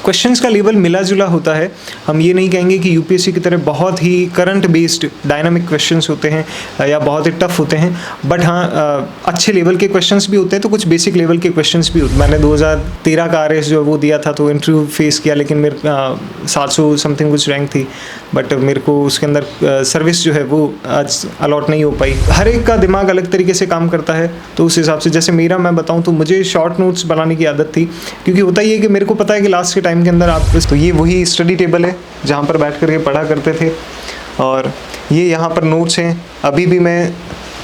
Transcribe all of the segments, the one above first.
Questions का level मिला जुला होता है। हम ये नहीं कहेंगे कि यूपीएससी की तरह बहुत ही करंट बेस्ड डायनामिक क्वेश्चंस होते हैं या बहुत ही टफ होते हैं, बट हाँ अच्छे लेवल के क्वेश्चंस भी होते हैं, तो कुछ बेसिक लेवल के क्वेश्चंस भी होते हैं। मैंने 2013 का आरएस जो वो दिया था, तो इंटरव्यू फेस किया, लेकिन मेरे 700 समथिंग कुछ रैंक थी, बट मेरे को उसके अंदर सर्विस जो है वो आज अलॉट नहीं हो पाई। हर एक का दिमाग अलग तरीके से काम करता है, तो उस हिसाब से जैसे मेरा मैं बताऊँ तो मुझे शॉर्ट नोट्स बनाने की आदत थी, क्योंकि होता ही है कि मेरे को पता है कि लास्ट के टाइम के अंदर आप तो ये वही स्टडी टेबल है जहाँ पर बैठ करके पढ़ा करते थे, और ये यहाँ पर नोट्स हैं। अभी भी मैं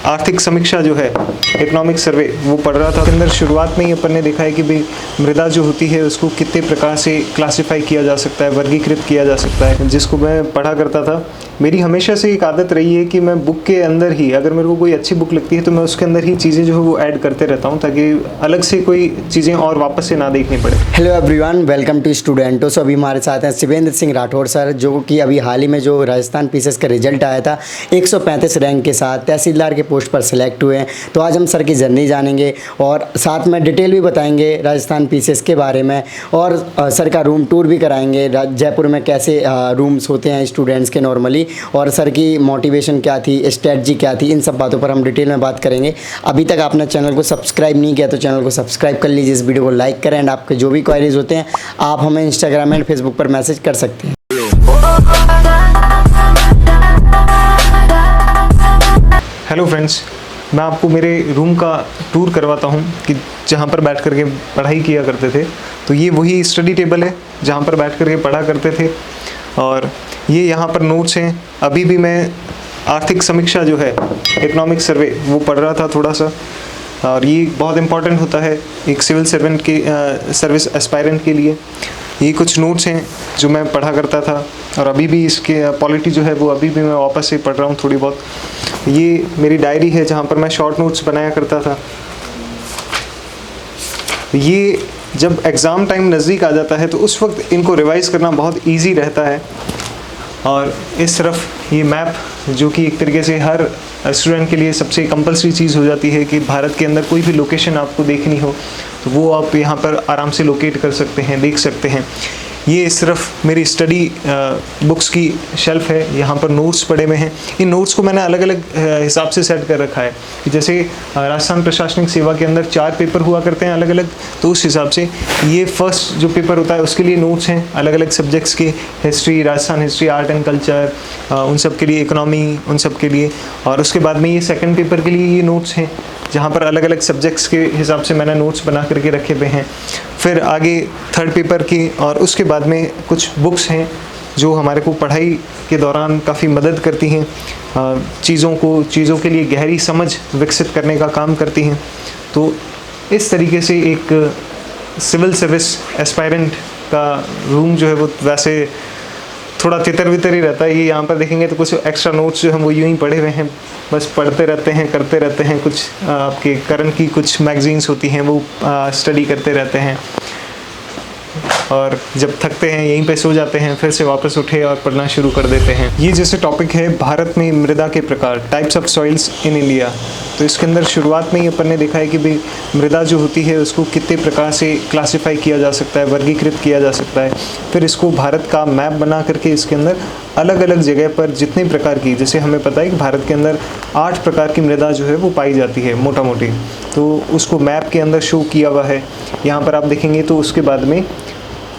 आर्थिक समीक्षा जो है इकोनॉमिक सर्वे वो पढ़ रहा था। के अंदर शुरुआत में ही अपन ने देखा है कि भाई मृदा जो होती है उसको कितने प्रकार से क्लासिफाई किया जा सकता है, वर्गीकृत किया जा सकता है, जिसको मैं पढ़ा करता था। मेरी हमेशा से एक आदत रही है कि मैं बुक के अंदर ही, अगर मेरे को कोई अच्छी बुक लगती है तो मैं उसके अंदर ही चीज़ें जो है वो ऐड करते रहता हूँ, ताकि अलग से कोई चीज़ें और वापस से ना देखनी पड़े। हेलो एवरीवन, वेलकम टू स्टूडेंटो। सो अभी हमारे साथ हैं शिवेंद्र सिंह राठौर सर, जो कि अभी हाल ही में जो राजस्थान पीसीएस का रिजल्ट आया था 135 रैंक के साथ तहसीलदार के पोस्ट पर सिलेक्ट हुए हैं। तो आज हम सर की जर्नी जानेंगे और साथ में डिटेल भी बताएंगे राजस्थान पीसीएस के बारे में, और सर का रूम टूर भी कराएंगे, जयपुर में कैसे रूम्स होते हैं स्टूडेंट्स के नॉर्मली, और सर की मोटिवेशन क्या थी, स्ट्रेटजी क्या थी, इन सब बातों पर हम डिटेल में बात करेंगे। अभी तक आपने चैनल को सब्सक्राइब नहीं किया तो चैनल को सब्सक्राइब कर लीजिए, इस वीडियो को लाइक करें, एंड आपके जो भी क्वेरीज होते हैं आप हमें इंस्टाग्राम एंड फेसबुक पर मैसेज कर सकते हैं। हेलो फ्रेंड्स, मैं आपको मेरे रूम का टूर करवाता हूँ कि जहाँ पर बैठ करके पढ़ाई किया करते थे। तो ये वही स्टडी टेबल है जहाँ पर बैठ करके पढ़ा करते थे, और ये यहाँ पर नोट्स हैं। अभी भी मैं आर्थिक समीक्षा जो है इकोनॉमिक सर्वे वो पढ़ रहा था थोड़ा सा, और ये बहुत इंपॉर्टेंट होता है एक सिविल सर्वेंट के सर्विस एस्पायरेंट के लिए। ये कुछ नोट्स हैं जो मैं पढ़ा करता था, और अभी भी इसके पॉलिटी जो है वो अभी भी मैं वापस से पढ़ रहा हूँ थोड़ी बहुत। ये मेरी डायरी है जहाँ पर मैं शॉर्ट नोट्स बनाया करता था। ये जब एग्ज़ाम टाइम नज़दीक आ जाता है तो उस वक्त इनको रिवाइज़ करना बहुत ईजी रहता है। और इस तरफ ये मैप, जो कि एक तरीके से हर स्टूडेंट के लिए सबसे कंपलसरी चीज़ हो जाती है कि भारत के अंदर कोई भी लोकेशन आपको देखनी हो तो वो आप यहाँ पर आराम से लोकेट कर सकते हैं, देख सकते हैं। ये इस तरफ मेरी स्टडी बुक्स की शेल्फ है, यहाँ पर नोट्स पड़े हुए हैं। इन नोट्स को मैंने अलग अलग हिसाब से सेट कर रखा है कि जैसे राजस्थान प्रशासनिक सेवा के अंदर 4 पेपर हुआ करते हैं अलग अलग, तो उस हिसाब से ये फर्स्ट जो पेपर होता है उसके लिए नोट्स हैं अलग अलग सब्जेक्ट्स के, history, Rajasthan history, art and culture, उन सब के लिए, इकोनॉमी, उन सब के लिए। और उसके बाद में ये सेकेंड पेपर के लिए ये नोट्स हैं जहाँ पर अलग अलग सब्जेक्ट्स के हिसाब से मैंने नोट्स बना करके रखे हुए हैं। फिर आगे थर्ड पेपर की, और उसके बाद में कुछ बुक्स हैं जो हमारे को पढ़ाई के दौरान काफ़ी मदद करती हैं, चीज़ों के लिए गहरी समझ विकसित करने का काम करती हैं। तो इस तरीके से एक सिविल सर्विस एस्पायरेंट का रूम जो है वो वैसे थोड़ा तितर बितर ही रहता है। ये यहाँ पर देखेंगे तो कुछ एक्स्ट्रा नोट्स जो हैं वो यूँ ही पढ़े हुए हैं, बस पढ़ते रहते हैं, करते रहते हैं। कुछ आपके करंट की कुछ मैगजीन्स होती हैं वो स्टडी करते रहते हैं, और जब थकते हैं यहीं पे सो जाते हैं, फिर से वापस उठे और पढ़ना शुरू कर देते हैं। ये जैसे टॉपिक है भारत में मृदा के प्रकार, types of soils in India. तो इसके अंदर शुरुआत में ही अपन ने देखा है कि भाई मृदा जो होती है उसको कितने प्रकार से क्लासिफाई किया जा सकता है, वर्गीकृत किया जा सकता है। फिर इसको भारत का मैप बना करके इसके अंदर अलग अलग जगह पर जितने प्रकार की, जैसे हमें पता है कि भारत के अंदर 8 प्रकार की मृदा जो है वो पाई जाती है मोटा मोटी, तो उसको मैप के अंदर शो किया हुआ है। यहाँ पर आप देखेंगे तो उसके बाद में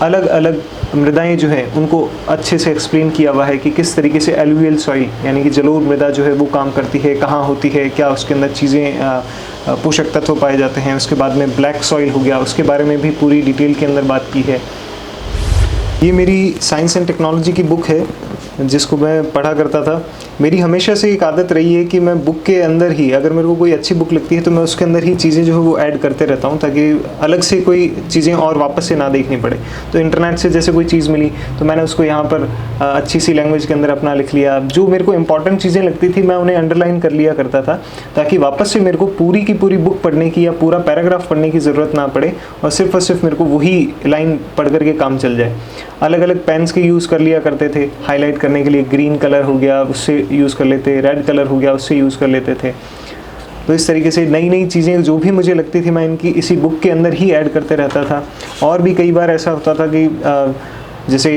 अलग अलग मृदाएं जो हैं उनको अच्छे से एक्सप्लेन किया हुआ है कि किस तरीके से एलुवियल सॉइल यानी कि जलोढ़ मृदा जो है वो काम करती है, कहाँ होती है, क्या उसके अंदर चीज़ें पोषक तत्व पाए जाते हैं। उसके बाद में ब्लैक सॉइल हो गया, उसके बारे में भी पूरी डिटेल के अंदर बात की है। ये मेरी साइंस एंड टेक्नोलॉजी की बुक है जिसको मैं पढ़ा करता था। मेरी हमेशा से एक आदत रही है कि मैं बुक के अंदर ही, अगर मेरे को कोई अच्छी बुक लगती है तो मैं उसके अंदर ही चीज़ें जो है वो ऐड करते रहता हूँ, ताकि अलग से कोई चीज़ें और वापस से ना देखनी पड़े। तो इंटरनेट से जैसे कोई चीज़ मिली तो मैंने उसको यहाँ पर अच्छी सी लैंग्वेज के अंदर अपना लिख लिया। जो मेरे को इंपॉर्टेंट चीज़ें लगती थी मैं उन्हें अंडरलाइन कर लिया करता था, ताकि वापस से मेरे को पूरी की पूरी बुक पढ़ने की या पूरा पैराग्राफ पढ़ने की ज़रूरत ना पड़े, और सिर्फ मेरे को वही लाइन पढ़ करके काम चल जाए। अलग अलग पेन्स के यूज़ कर लिया करते थे हाईलाइट करने के लिए। ग्रीन कलर हो गया उससे यूज़ कर लेते, रेड कलर हो गया उससे यूज़ कर लेते थे। तो इस तरीके से नई नई चीज़ें जो भी मुझे लगती थी मैं इनकी इसी बुक के अंदर ही ऐड करते रहता था। और भी कई बार ऐसा होता था कि जैसे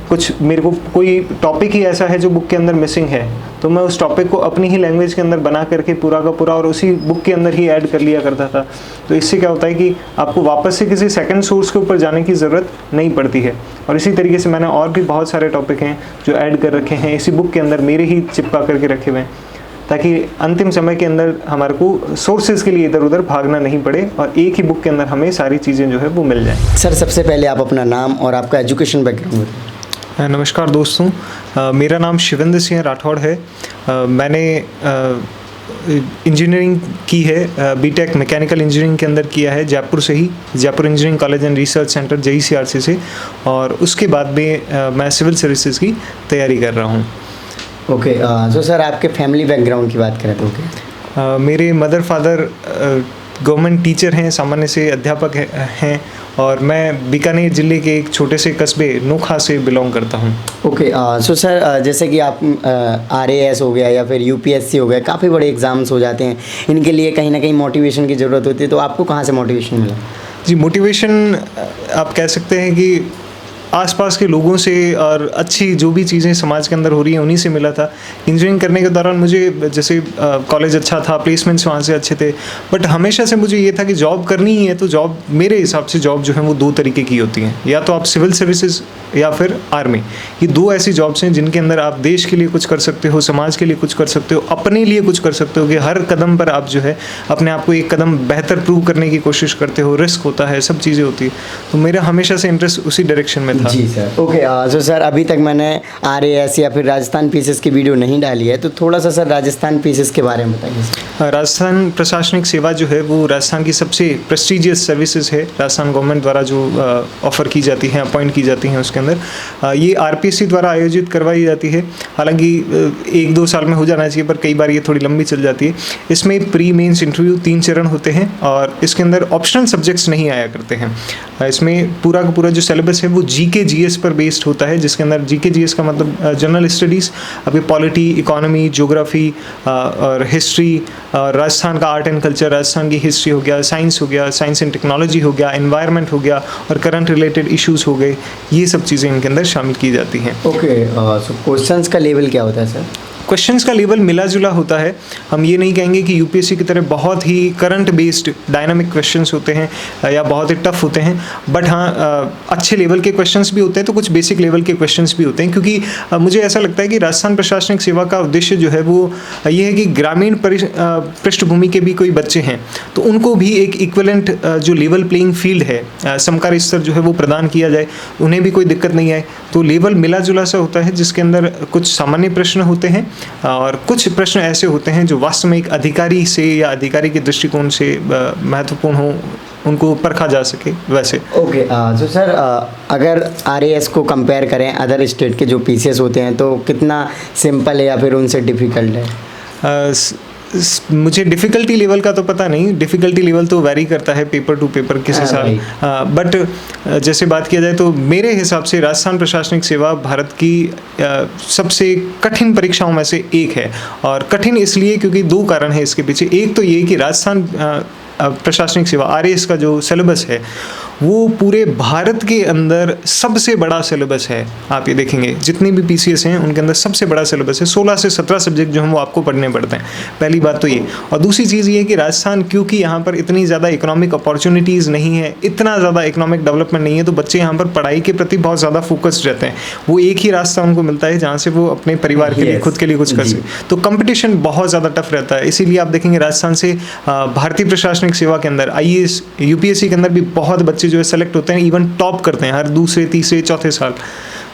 कुछ मेरे को कोई टॉपिक ही ऐसा है जो बुक के अंदर मिसिंग है, तो मैं उस टॉपिक को अपनी ही लैंग्वेज के अंदर बना करके पूरा का पूरा और उसी बुक के अंदर ही ऐड कर लिया करता था। तो इससे क्या होता है कि आपको वापस से किसी सेकंड सोर्स के ऊपर जाने की ज़रूरत नहीं पड़ती है। और इसी तरीके से मैंने और भी बहुत सारे टॉपिक हैं जो ऐड कर रखे हैं इसी बुक के अंदर, मेरे ही चिपका करके रखे हुए हैं, ताकि अंतिम समय के अंदर हमारे को सोर्सेज के लिए इधर उधर भागना नहीं पड़े और एक ही बुक के अंदर हमें सारी चीज़ें जो है वो मिल जाएँ। सर सबसे पहले आप अपना नाम और आपका एजुकेशन बैकग्राउंड बताएं। नमस्कार दोस्तों, मेरा नाम शिवेंद्र सिंह राठौड़ है। मैंने इंजीनियरिंग की है, बीटेक मैकेनिकल इंजीनियरिंग के अंदर किया है जयपुर से ही, Jaipur engineering college and research centre JECRC से। और उसके बाद में मैं सिविल सर्विसेज की तैयारी कर रहा हूँ। ओके, तो सर आपके फैमिली बैकग्राउंड की बात करें तो मेरे मदर फादर गवर्नमेंट टीचर हैं, सामान्य से अध्यापक हैं और मैं बीकानेर ज़िले के एक छोटे से कस्बे नोखा से बिलोंग करता हूँ। ओके, सो सर जैसे कि आप RAS हो गया या फिर UPSC हो गया, काफ़ी बड़े एग्ज़ाम्स हो जाते हैं, इनके लिए कहीं ना कहीं मोटिवेशन की ज़रूरत होती है, तो आपको कहाँ से मोटिवेशन मिला? जी, मोटिवेशन आप कह सकते हैं कि आसपास के लोगों से और अच्छी जो भी चीज़ें समाज के अंदर हो रही हैं उन्हीं से मिला था। इंजीनियरिंग करने के दौरान मुझे जैसे कॉलेज अच्छा था, प्लेसमेंट्स वहाँ से अच्छे थे, बट हमेशा से मुझे ये था कि जॉब करनी ही है तो जॉब, मेरे हिसाब से जॉब जो है वो 2 तरीके की होती हैं, या तो आप सिविल सर्विसेज या फिर आर्मी। ये 2 ऐसी जॉब्स हैं जिनके अंदर आप देश के लिए कुछ कर सकते हो, समाज के लिए कुछ कर सकते हो, अपने लिए कुछ कर सकते हो कि हर कदम पर आप जो है अपने आप को एक कदम बेहतर प्रूव करने की कोशिश करते हो, रिस्क होता है, सब चीज़ें होती है। तो मेरा हमेशा से इंटरेस्ट उसी डायरेक्शन में था। जी सर। ओके, सो सर अभी तक मैंने RAS या फिर राजस्थान पीसेस की वीडियो नहीं डाली है, तो थोड़ा सा सर राजस्थान पीसेस के बारे में बताइए। राजस्थान प्रशासनिक सेवा जो है वो राजस्थान की सबसे प्रेस्टिजियस सर्विसेज है, राजस्थान गवर्नमेंट द्वारा जो ऑफ़र की जाती हैं, अपॉइंट की जाती हैं उसके अंदर। ये RPSC द्वारा आयोजित करवाई जाती है, हालांकि 1-2 साल में हो जाना चाहिए पर कई बार ये थोड़ी लंबी चल जाती है। इसमें प्री मेंस इंटरव्यू 3 चरण होते हैं और इसके अंदर ऑप्शनल सब्जेक्ट्स नहीं आया करते हैं। इसमें पूरा का पूरा जो सिलेबस है वो GK GS पर बेस्ड होता है, जिसके अंदर GK GS का मतलब जनरल स्टडीज़, अभी पॉलिटी, इकोनॉमी, ज्योग्राफी और हिस्ट्री, राजस्थान का आर्ट एंड कल्चर, राजस्थान की हिस्ट्री हो गया, साइंस हो गया, साइंस एंड टेक्नोलॉजी हो गया, एनवायरनमेंट हो गया और करंट रिलेटेड इश्यूज़ हो गए, ये सब चीज़ें इनके अंदर शामिल की जाती हैं। ओके, सो क्वेश्चंस का लेवल क्या होता है सर? क्वेश्चंस का लेवल मिला जुला होता है। हम ये नहीं कहेंगे कि UPSC की तरह बहुत ही करंट बेस्ड डायनामिक क्वेश्चंस होते हैं या बहुत ही टफ होते हैं, बट हाँ अच्छे लेवल के क्वेश्चंस भी होते हैं, तो कुछ बेसिक लेवल के क्वेश्चंस भी होते हैं। क्योंकि मुझे ऐसा लगता है कि राजस्थान प्रशासनिक सेवा का उद्देश्य जो है वो ये है कि ग्रामीण पृष्ठभूमि के भी कोई बच्चे हैं तो उनको भी एक इक्वलेंट जो लेवल प्लेइंग फील्ड है, समकारी स्तर जो है वो प्रदान किया जाए, उन्हें भी कोई दिक्कत नहीं आए। तो लेवल मिला जुला सा होता है, जिसके अंदर कुछ सामान्य प्रश्न होते हैं और कुछ प्रश्न ऐसे होते हैं जो वास्तव में एक अधिकारी से या अधिकारी के दृष्टिकोण से महत्वपूर्ण हो, उनको परखा जा सके वैसे। ओके, तो सर अगर RAS को कंपेयर करें अदर स्टेट के जो PCS होते हैं तो कितना सिंपल है या फिर उनसे डिफ़िकल्ट है? मुझे डिफ़िकल्टी लेवल का तो पता नहीं, डिफ़िकल्टी लेवल तो वैरी करता है पेपर टू पेपर किसी साल, बट जैसे बात किया जाए तो मेरे हिसाब से राजस्थान प्रशासनिक सेवा भारत की सबसे कठिन परीक्षाओं में से एक है। और कठिन इसलिए क्योंकि 2 कारण हैं इसके पीछे। एक तो ये कि राजस्थान प्रशासनिक सेवा RAS का जो सिलेबस है वो पूरे भारत के अंदर सबसे बड़ा सिलेबस है। आप ये देखेंगे जितनी भी PCS हैं उनके अंदर सबसे बड़ा सिलेबस है, 16 से 17 सब्जेक्ट जो हैं वो आपको पढ़ने पड़ते हैं। पहली बात तो ये। और दूसरी चीज़ ये है कि राजस्थान, क्योंकि यहाँ पर इतनी ज़्यादा इकोनॉमिक अपॉर्चुनिटीज़ नहीं है, इतना ज़्यादा इकोनॉमिक डेवलपमेंट नहीं है, तो बच्चे यहाँ पर पढ़ाई के प्रति बहुत ज़्यादा फोकस्ड रहते हैं। वो एक ही रास्ता उनको मिलता है जहाँ से वो अपने परिवार के लिए, खुद के लिए कुछ कर सके। तो कंपटीशन बहुत ज़्यादा टफ रहता है। इसीलिए आप देखेंगे राजस्थान से भारतीय प्रशासनिक सेवा के अंदर IAS UPSC के अंदर भी बहुत बच्चे जो है सेलेक्ट होते हैं, इवन टॉप करते हैं हर दूसरे, तीसरे, चौथे साल।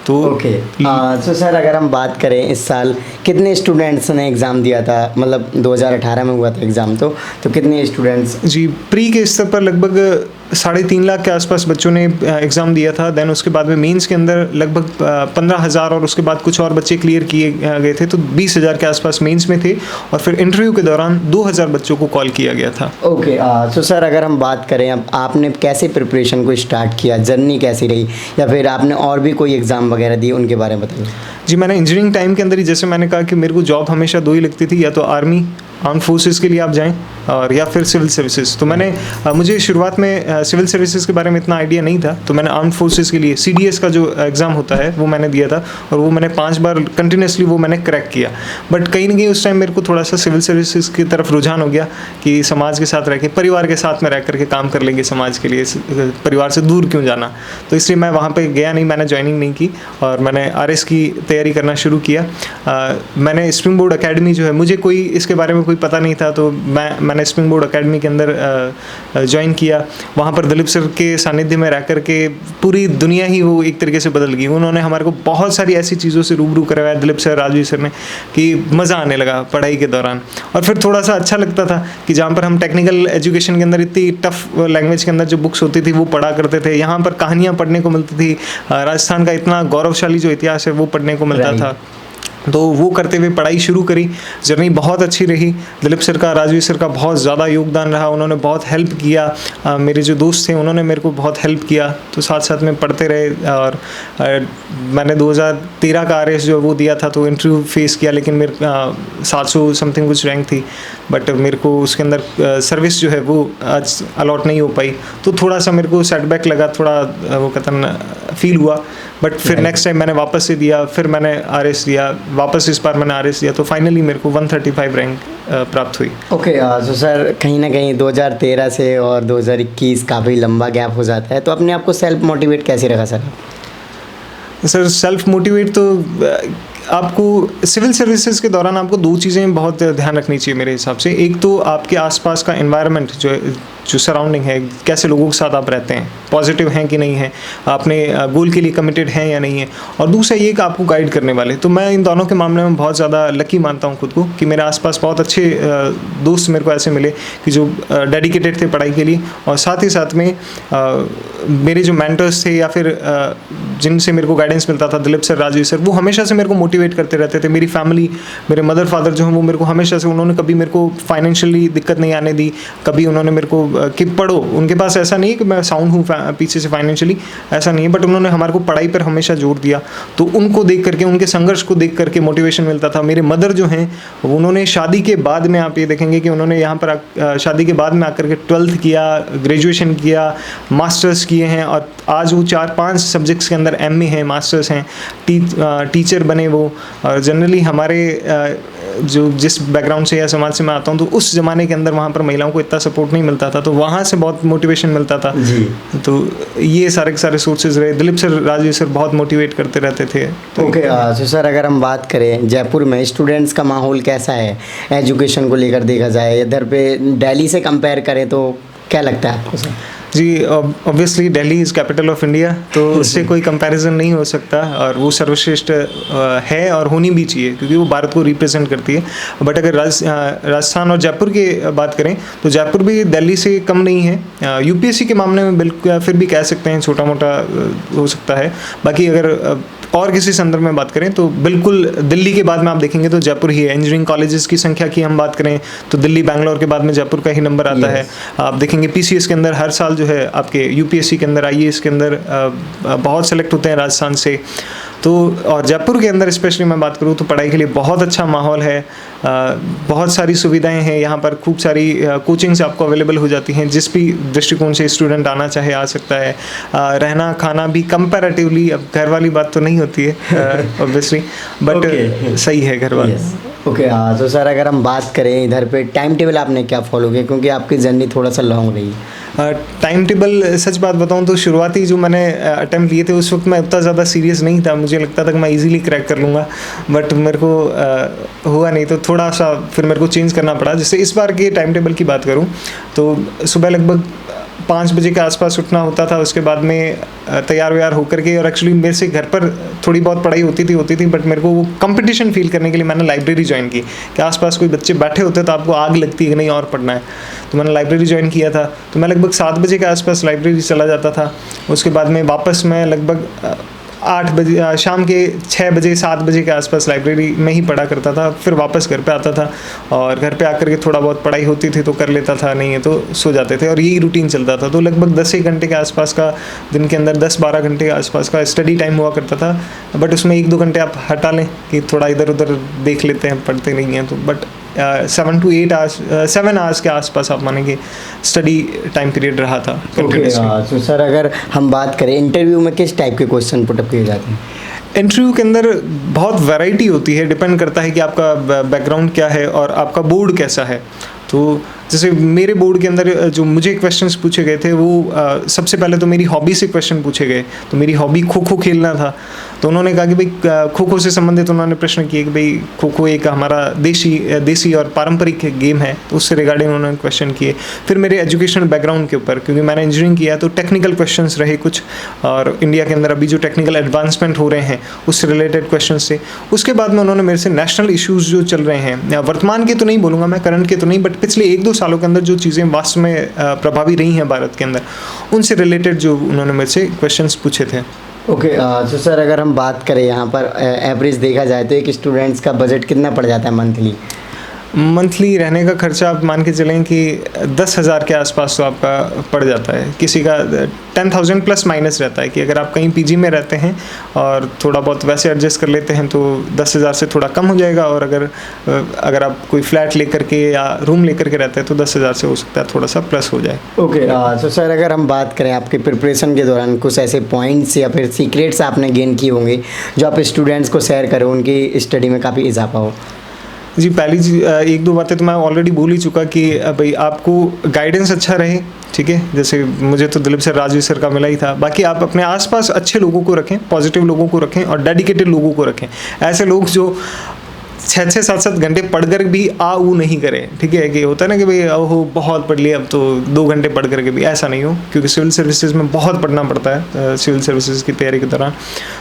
तो ओके, तो सर अगर हम बात करें इस साल कितने स्टूडेंट्स ने एग्ज़ाम दिया था, मतलब 2018 में हुआ था एग्ज़ाम, तो कितने स्टूडेंट्स? जी, प्री के स्तर पर लगभग 3.5 लाख के आसपास बच्चों ने एग्ज़ाम दिया था। देन उसके बाद में मेंस के अंदर लगभग 15,000 और उसके बाद कुछ और बच्चे क्लियर किए गए थे, तो 20,000 के आसपास मेंस में थे। और फिर इंटरव्यू के दौरान 2,000 बच्चों को कॉल किया गया था। ओके, तो सर अगर हम बात करें अब आपने कैसे प्रिपरेशन को स्टार्ट किया, जर्नी कैसी रही, या फिर आपने और भी कोई एग्ज़ाम वगैरह दिए, उनके बारे में बताइए। जी, मैंने इंजीनियरिंग टाइम के अंदर ही, जैसे मैंने कहा कि मेरे को जॉब हमेशा 2 ही लगती थी, या तो आर्मी आर्म फोर्सेस के लिए आप जाएं और या फिर सिविल सर्विसेज। तो मैंने मुझे शुरुआत में सिविल सर्विसेज के बारे में इतना आइडिया नहीं था, तो मैंने आर्म फोर्सेस के लिए CDS का जो एग्ज़ाम होता है वो मैंने दिया था और वो मैंने 5 बार कंटिन्यूसली वो मैंने क्रैक किया। बट कहीं ना कहीं उस टाइम मेरे को थोड़ा सा सिविल सर्विसेज की तरफ रुझान हो गया कि समाज के साथ रह के, परिवार के साथ में रह करके काम कर लेंगे समाज के लिए, परिवार से दूर क्यों जाना। तो इसलिए मैं वहाँ पर गया नहीं, मैंने ज्वाइनिंग नहीं की और मैंने RS की तैयारी करना शुरू किया। मैंने स्प्रिंग बोर्ड अकेडमी जो है, मुझे कोई इसके बारे में कोई पता नहीं था, तो मैंने स्प्रिंग बोर्ड अकेडमी के अंदर ज्वाइन किया। वहाँ पर दिलीप सर के सानिध्य में रह कर के पूरी दुनिया ही वो एक तरीके से बदल गई। उन्होंने हमारे को बहुत सारी ऐसी चीज़ों से रूबरू करवाया, दिलीप सर, राजवीर सर ने, कि मज़ा आने लगा पढ़ाई के दौरान। और फिर थोड़ा सा अच्छा लगता था कि जहाँ पर हम टेक्निकल एजुकेशन के अंदर इतनी टफ लैंग्वेज के अंदर जो बुक्स होती थी वो पढ़ा करते थे, यहाँ पर कहानियाँ पढ़ने को मिलती थी, राजस्थान का इतना गौरवशाली जो इतिहास है वो पढ़ने को मिलता था। तो वो करते हुए पढ़ाई शुरू करी। जर्नी बहुत अच्छी रही। दिलीप सर का, राजवीर सर का बहुत ज़्यादा योगदान रहा, उन्होंने बहुत हेल्प किया। मेरे जो दोस्त थे उन्होंने मेरे को बहुत हेल्प किया, तो साथ साथ में पढ़ते रहे। और मैंने 2013 का RS जो वो दिया था, तो इंटरव्यू फेस किया, लेकिन मेरे 700 समथिंग कुछ रैंक थी, बट मेरे को उसके अंदर सर्विस जो है वो आज अलॉट नहीं हो पाई। तो थोड़ा सा मेरे को सेटबैक लगा, थोड़ा वो कतन फील हुआ। बट फिर नेक्स्ट टाइम मैंने वापस से दिया, फिर मैंने RS दिया, वापस इस बार मैंने RS दिया, तो फाइनली मेरे को 135 रैंक प्राप्त हुई। ओके, तो सर कहीं ना कहीं 2013 से और 2021 काफ़ी लंबा गैप हो जाता है, तो अपने आप को सेल्फ मोटिवेट कैसे रखा सर? सेल्फ मोटिवेट तो आपको सिविल सर्विसेज के दौरान आपको 2 चीज़ें बहुत ध्यान रखनी चाहिए मेरे हिसाब से। एक तो आपके आसपास का एनवायरनमेंट जो सराउंडिंग है, कैसे लोगों के साथ आप रहते हैं, पॉजिटिव हैं कि नहीं हैं, अपने गोल के लिए कमिटेड हैं या नहीं है। और दूसरा ये कि आपको गाइड करने वाले। तो मैं इन दोनों के मामले में बहुत ज़्यादा लकी मानता हूँ खुद को कि मेरे आसपास बहुत अच्छे दोस्त मेरे को ऐसे मिले कि जो डेडिकेटेड थे पढ़ाई के लिए, और साथ ही साथ में मेरे जो मेंटर्स थे या फिर जिनसे मेरे को गाइडेंस मिलता था, दिलीप सर, राजवीर सर, वो हमेशा से मेरे को मोटिवेट करते रहते थे। मेरी फैमिली, मेरे मदर फादर जो हैं वो मेरे को हमेशा से, उन्होंने कभी मेरे को फाइनेंशियली दिक्कत नहीं आने दी, कभी उन्होंने मेरे को कि पढ़ो, उनके पास ऐसा नहीं है कि मैं साउंड हूँ पीछे से फाइनेंशियली, ऐसा नहीं है, बट उन्होंने हमारे को पढ़ाई पर हमेशा जोर दिया। तो उनको देख करके, उनके संघर्ष को देख करके मोटिवेशन मिलता था। मेरे मदर जो हैं उन्होंने शादी के बाद में, आप ये देखेंगे कि उन्होंने यहाँ पर शादी के बाद में आकर के 12th किया, ग्रेजुएशन किया, मास्टर्स किए हैं, और आज वो 4-5 सब्जेक्ट्स के अंदर MA हैं, मास्टर्स हैं, टीचर बने वो। और जनरली हमारे जो जिस बैकग्राउंड से या समाज से मैं आता हूँ, तो उस ज़माने के अंदर वहाँ पर महिलाओं को इतना सपोर्ट नहीं मिलता था, तो वहाँ से बहुत मोटिवेशन मिलता था जी। तो ये सारे के सारे सोर्सेज रहे। दिलीप सर, राजवीर सर बहुत मोटिवेट करते रहते थे। ओके, तो सर अगर हम बात करें जयपुर में स्टूडेंट्स का माहौल कैसा है एजुकेशन को लेकर देखा जाए, इधर पे दिल्ली से कंपेयर करें तो क्या लगता है आपको सर? जी, obviously Delhi is capital of India, तो उससे कोई कंपैरिजन नहीं हो सकता, और वो सर्वश्रेष्ठ है और होनी भी चाहिए, क्योंकि वो भारत को रिप्रेजेंट करती है। बट अगर राजस्थान और जयपुर की बात करें तो जयपुर भी दिल्ली से कम नहीं है। UPSC के मामले में बिल्कुल फिर भी कह सकते हैं छोटा मोटा हो सकता है। बाकी अगर और किसी संदर्भ में बात करें तो बिल्कुल दिल्ली के बाद में आप देखेंगे तो जयपुर ही है। इंजीनियरिंग कॉलेजेस की संख्या की हम बात करें तो दिल्ली, बैंगलोर के बाद में जयपुर का ही नंबर आता है। आप देखेंगे PCS के अंदर हर साल जो है आपके UPSC के अंदर, IAS के अंदर बहुत सेलेक्ट होते हैं राजस्थान से। तो और जयपुर के अंदर स्पेशली मैं बात करूँ तो पढ़ाई के लिए बहुत अच्छा माहौल है, बहुत सारी सुविधाएं हैं यहाँ पर, खूब सारी कोचिंग्स आपको अवेलेबल हो जाती हैं। जिस भी दृष्टिकोण से स्टूडेंट आना चाहे आ सकता है। रहना खाना भी कंपैरेटिवली, अब घर वाली बात तो नहीं होती है ऑब्वियसली, बट सही है घर वाले। ओके, हाँ, तो सर अगर हम बात करें इधर पे टाइम टेबल आपने क्या फॉलो किया, क्योंकि आपकी जर्नी थोड़ा सा लॉन्ग रही। टाइम टेबल सच बात बताऊं तो शुरुआती जो मैंने अटैम्प्ट लिए थे उस वक्त मैं उतना ज़्यादा सीरियस नहीं था, मुझे लगता था कि मैं इजीली क्रैक कर लूँगा, बट मेरे को हुआ नहीं, तो थोड़ा सा फिर मेरे को चेंज करना पड़ा। जैसे इस बार के टाइम टेबल की बात करूँ तो सुबह लगभग 5 बजे के आसपास उठना होता था, उसके बाद में तैयार व्यार होकर के, और एक्चुअली मेरे से घर पर थोड़ी बहुत पढ़ाई होती थी, बट मेरे को वो कंपटीशन फील करने के लिए मैंने लाइब्रेरी ज्वाइन की कि आसपास कोई बच्चे बैठे होते तो आपको आग लगती है कि नहीं और पढ़ना है, तो मैंने लाइब्रेरी ज्वाइन किया था। तो मैं लगभग 7 बजे के आसपास लाइब्रेरी चला जाता था, उसके बाद में वापस मैं लगभग 8 बजे, शाम के 6 बजे 7 बजे के आसपास लाइब्रेरी में ही पढ़ा करता था, फिर वापस घर पे आता था, और घर पे आकर के थोड़ा बहुत पढ़ाई होती थी तो कर लेता था, नहीं है तो सो जाते थे, और यही रूटीन चलता था। तो लगभग 10 घंटे के आसपास का, दिन के अंदर 10-12 घंटे के आसपास का स्टडी टाइम हुआ करता था। बट उसमें 1-2 घंटे आप हटा लें कि थोड़ा इधर उधर देख लेते हैं, पढ़ते नहीं हैं तो, बट 7 to 8 आवर्स 7 आवर्स के आसपास आप मानेंगे स्टडी टाइम पीरियड रहा था। ओके, तो सर अगर हम बात करें इंटरव्यू में किस टाइप के क्वेश्चन पुटअप किए जाते हैं? इंटरव्यू के अंदर बहुत वैरायटी होती है, डिपेंड करता है कि आपका बैकग्राउंड क्या है और आपका बोर्ड कैसा है। तो जैसे मेरे बोर्ड के अंदर जो मुझे क्वेश्चंस पूछे गए थे वो सबसे पहले तो मेरी हॉबी से क्वेश्चन पूछे गए। तो मेरी हॉबी खो खो खेलना था, तो उन्होंने कहा कि भाई खो खो से संबंधित उन्होंने प्रश्न किए कि भाई खो खो एक हमारा देसी और पारंपरिक गेम है, तो उससे रिगार्डिंग उन्होंने क्वेश्चन किए। फिर मेरे एजुकेशनल बैकग्राउंड के ऊपर, क्योंकि मैंने इंजीनियरिंग किया तो टेक्निकल क्वेश्चंस रहे कुछ, और इंडिया के अंदर अभी जो टेक्निकल एडवांसमेंट हो रहे हैं उससे रिलेटेड क्वेश्चन थे। उसके बाद में उन्होंने मेरे से नेशनल इशूज़ जो चल रहे हैं, वर्तमान के तो नहीं बोलूँगा मैं, करंट के तो नहीं, बट पिछले 1-2 सालों के अंदर जो चीज़ें वास्तव में प्रभावी रही हैं भारत के अंदर, उनसे रिलेटेड जो उन्होंने मेरे से क्वेश्चंस पूछे थे। ओके, तो सर अगर हम बात करें यहाँ पर एवरेज देखा जाए तो एक स्टूडेंट्स का बजट कितना पड़ जाता है मंथली रहने का खर्चा आप मान के चलें कि 10,000 के आसपास तो आपका पड़ जाता है। किसी का 10,000 प्लस माइनस रहता है कि अगर आप कहीं पीजी में रहते हैं और थोड़ा बहुत वैसे एडजस्ट कर लेते हैं तो 10,000 से थोड़ा कम हो जाएगा, और अगर आप कोई फ्लैट लेकर के या रूम लेकर के रहते हैं तो 10,000 से हो सकता है थोड़ा सा प्लस हो जाए। ओके, तो सर अगर हम बात करें आपके प्रिपरेशन के दौरान कुछ ऐसे पॉइंट्स या फिर सीक्रेट्स आपने गेन किए होंगे जो आप स्टूडेंट्स को शेयर करें, उनकी स्टडी में काफ़ी इजाफा हो? जी, पहली 1-2 बातें तो मैं ऑलरेडी बोल ही चुका कि भाई आपको गाइडेंस अच्छा रहे, ठीक है। जैसे मुझे तो दिलीप सर, राजवीर सर का मिला ही था। बाकी आप अपने आसपास अच्छे लोगों को रखें, पॉजिटिव लोगों को रखें और डेडिकेटेड लोगों को रखें। ऐसे लोग जो 6-6, 7-7 घंटे पढ़कर भी ऊ नहीं करें, ठीक है। कि होता है ना कि भाई ओहो बहुत पढ़ लिया अब तो 2 घंटे पढ़ करके भी, ऐसा नहीं हो, क्योंकि सिविल सर्विसेज में बहुत पढ़ना पड़ता है सिविल सर्विसेज की तैयारी के दौरान।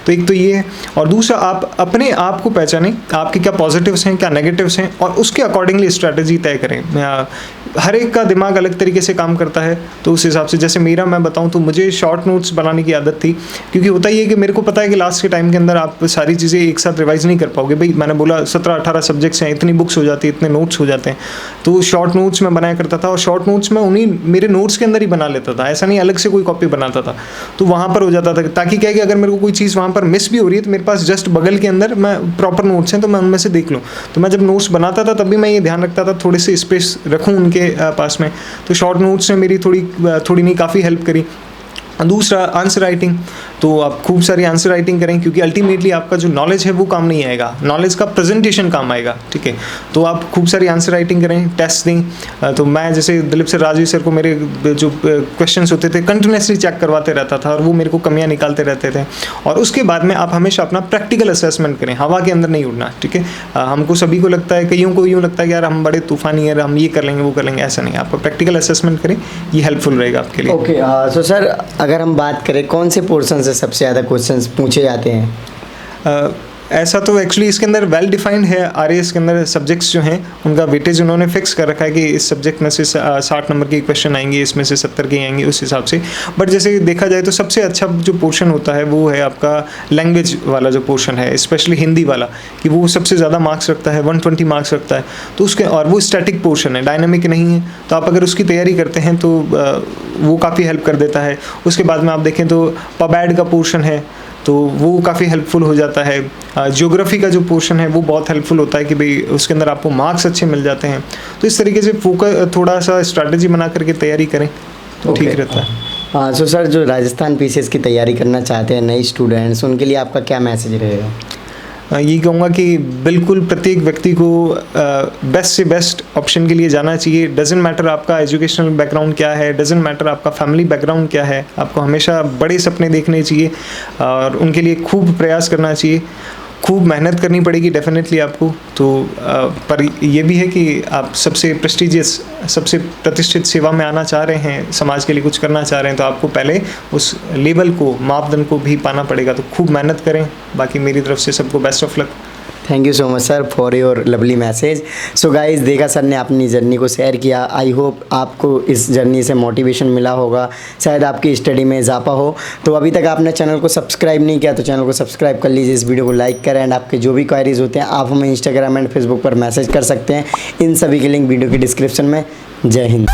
तो एक तो ये है, और दूसरा आप अपने आप को पहचानें, आपके क्या पॉजिटिव्स हैं क्या नेगेटिव्स हैं, और उसके अकॉर्डिंगली स्ट्रैटेजी तय करें। हर एक का दिमाग अलग तरीके से काम करता है, तो उस हिसाब से जैसे मेरा मैं बताऊं तो मुझे शॉर्ट नोट्स बनाने की आदत थी, क्योंकि होता ही है कि मेरे को पता है कि लास्ट के टाइम के अंदर आप सारी चीज़ें एक साथ रिवाइज नहीं कर पाओगे। भाई मैंने बोला 17-18 सब्जेक्ट्स हैं, इतनी बुक्स हो जाती है, इतने नोट्स हो जाते हैं, तो शॉर्ट नोट्स में बनाया करता था, और शॉर्ट नोट्स में उन्हीं मेरे नोट्स के अंदर ही बना लेता था, ऐसा नहीं अलग से कोई कॉपी बनाता था। तो वहाँ पर हो जाता था, ताकि क्या है कि अगर मेरे को कोई चीज़ वहाँ पर मिस भी हो रही है तो मेरे पास जस्ट बगल के अंदर मैं प्रॉपर नोट्स हैं तो मैं उनमें से देख लूँ। तो मैं जब नोट्स बनाता था तब भी मैं ये ध्यान रखता था थोड़े से स्पेस रखूँ उनके पास में। तो शॉर्ट नोट्स ने मेरी थोड़ी नहीं काफ़ी हेल्प करी। दूसरा आंसर राइटिंग, तो आप खूब सारी आंसर राइटिंग करें, क्योंकि अल्टीमेटली आपका जो नॉलेज है वो काम नहीं आएगा, नॉलेज का प्रेजेंटेशन काम आएगा, ठीक है। तो आप खूब सारी आंसर राइटिंग करें, टेस्ट दें। तो मैं जैसे दिलीप सर, राजवीर सर को मेरे जो क्वेश्चंस होते थे कंटिन्यूसली चेक करवाते रहता था, और वो मेरे को कमियां निकालते रहते थे। और उसके बाद में आप हमेशा अपना प्रैक्टिकल असेसमेंट करें, हवा के अंदर नहीं उड़ना, ठीक है। हमको सभी को लगता है, कईयों को यूँ लगता है कि यार हम बड़े तूफानी है, हम ये कर लेंगे वो कर लेंगे, ऐसा नहीं। आपका प्रैक्टिकल असेसमेंट करें, ये हेल्पफुल रहेगा आपके लिए। ओके, सो सर अगर हम बात करें कौन से पोर्शन से सबसे ज़्यादा क्वेश्चंस पूछे जाते हैं? ऐसा तो एक्चुअली इसके अंदर वेल डिफाइंड है, आरएएस के अंदर सब्जेक्ट्स जो हैं उनका वेटेज उन्होंने फिक्स कर रखा है कि इस सब्जेक्ट में से 60 नंबर के क्वेश्चन आएंगे, इसमें से 70 के आएंगे, उस हिसाब से। बट जैसे देखा जाए तो सबसे अच्छा जो पोर्शन होता है वो है आपका लैंग्वेज वाला जो पोर्शन है, स्पेशली हिंदी वाला, कि वो सबसे ज़्यादा मार्क्स रखता है, 120 मार्क्स रखता है। तो उसके, और वो स्टैटिक पोर्शन है, डायनामिक नहीं है, तो आप अगर उसकी तैयारी करते हैं तो वो काफ़ी हेल्प कर देता है। उसके बाद में आप देखें तो पबैड का पोर्शन है, तो वो काफ़ी हेल्पफुल हो जाता है। ज्योग्राफी का जो पोर्शन है वो बहुत हेल्पफुल होता है कि भाई उसके अंदर आपको मार्क्स अच्छे मिल जाते हैं। तो इस तरीके से फोकस, थोड़ा सा स्ट्रैटेजी बना करके तैयारी करें तो ठीक रहता है। हाँ, सो सर जो राजस्थान पीसीएस की तैयारी करना चाहते हैं नए स्टूडेंट्स, उनके लिए आपका क्या मैसेज रहेगा? ये कहूँगा कि बिल्कुल प्रत्येक व्यक्ति को बेस्ट से बेस्ट ऑप्शन के लिए जाना चाहिए। डजेंट मैटर आपका एजुकेशनल बैकग्राउंड क्या है, डजेंट मैटर आपका फैमिली बैकग्राउंड क्या है, आपको हमेशा बड़े सपने देखने चाहिए और उनके लिए खूब प्रयास करना चाहिए। खूब मेहनत करनी पड़ेगी डेफिनेटली आपको, तो पर ये भी है कि आप सबसे प्रेस्टिजियस, सबसे प्रतिष्ठित सेवा में आना चाह रहे हैं, समाज के लिए कुछ करना चाह रहे हैं, तो आपको पहले उस लेवल को, मापदंड को भी पाना पड़ेगा। तो खूब मेहनत करें। बाकी मेरी तरफ से सबको best of luck. Thank you so much sir for your lovely message. So guys, देखा सर ने अपनी जर्नी को शेयर किया। आई होप आपको इस जर्नी से मोटिवेशन मिला होगा, शायद आपकी स्टडी में इजाफा हो। तो अभी तक आपने चैनल को सब्सक्राइब नहीं किया तो चैनल को सब्सक्राइब कर लीजिए, इस वीडियो को लाइक करें, एंड आपके जो भी क्वायरीज़ होते हैं आप हमें इंस्टाग्राम एंड फेसबुक पर मैसेज कर सकते हैं। इन सभी के लिंक वीडियो की डिस्क्रिप्शन में। जय हिंद।